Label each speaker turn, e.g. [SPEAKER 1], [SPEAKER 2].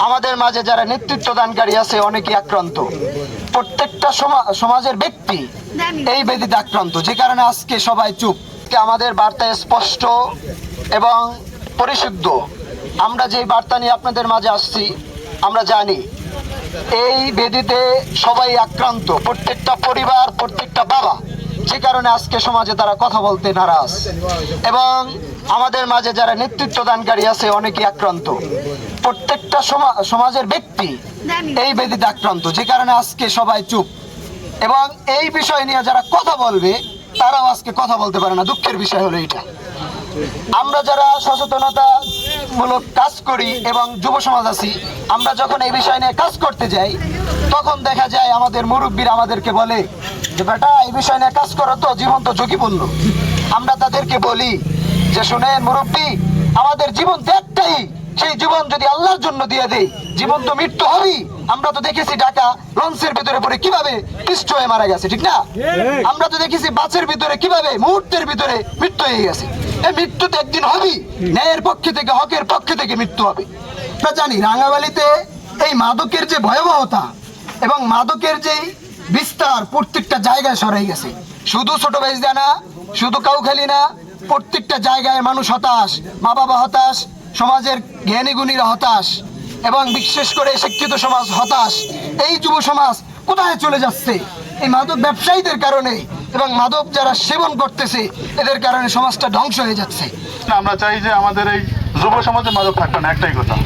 [SPEAKER 1] আমাদের মাঝে যারা নেতৃত্ব দানকারী আছে অনেকেই আক্রান্ত। প্রত্যেকটা সমাজের ব্যক্তি এই ব্যাধিতে আক্রান্ত, যে কারণে আজকে সবাই চুপ। আমাদের বার্তা স্পষ্ট এবং পরিশুদ্ধ। আমরা যেই বার্তা নিয়ে আপনাদের মাঝে আসছি, আমরা জানি এই ব্যাধিতে সবাই আক্রান্ত, প্রত্যেকটা পরিবার, প্রত্যেকটা বাবা, যে কারণে আজকে সমাজে তারা কথা বলতে নারাজ। এবং আমাদের মাঝে যারা নেতৃত্ব দানকারী আছে অনেকেই আক্রান্ত। প্রত্যেকটা সমাজের ব্যক্তি এই ব্যাধিতে আক্রান্ত, যে কারণে আজকে সবাই চুপ। এবং এই বিষয় নিয়ে যারা কথা বলবে তারাও আজকে কথা বলতে পারে না। দুঃখের বিষয় হলো এটা। আমরা যারা সচেতনতামূলক কাজ করি এবং যুব সমাজ আছি, আমরা যখন এই বিষয় নিয়ে কাজ করতে যাই তখন দেখা যায় আমাদের মুরব্বীরা আমাদেরকে বলে যে বেটা এই বিষয় নিয়ে কাজ করো তো, জীবন তো ঝুঁকিপূর্ণ। আমরা তাদেরকে বলি যে শুনেন মুরব্বী, আমাদের জীবন তো একটাই, সেই জীবন যদি আল্লাহর জন্য দিয়ে দেই, জীবন তো মৃত্যু হবেই। আমরা তো দেখেছি ঢাকা লঞ্চের ভিতরে পড়ে কিভাবে পিষ্ট হয়ে মারা গেছে, ঠিক না? আমরা তো দেখেছি বাসের ভিতরে কিভাবে মুহূর্তের ভিতরে মৃত্যু হয়ে গেছে। এই মৃত্যু তো একদিন হবেই, ন্যায়ের পক্ষে থেকে, হকের পক্ষে থেকে মৃত্যু হবে। আমরা জানি রাঙামাটিতে এই মাদকের যে ভয়াবহতা এবং মাদকের যে বিস্তার প্রত্যেকটা জায়গায় ছড়াই গেছে। শুধু ছোট বাইজদা না, শুধু কাউখালী না, প্রত্যেকটা জায়গায় মানুষ হতাশ, মা বাবা হতাশ, সমাজের জ্ঞানী গুণীরা হতাশ, এবং বিশেষ করে শিক্ষিত সমাজ হতাশ। এই যুব সমাজ কোথায় চলে যাচ্ছে? এই মাদক ব্যবসায়ীদের কারণে এবং মাদক যারা সেবন করতেছে এদের কারণে সমাজটা ধ্বংস হয়ে যাচ্ছে।
[SPEAKER 2] আমরা চাই যে আমাদের এই যুব সমাজে মাদক থাকবে না, একটাই কথা।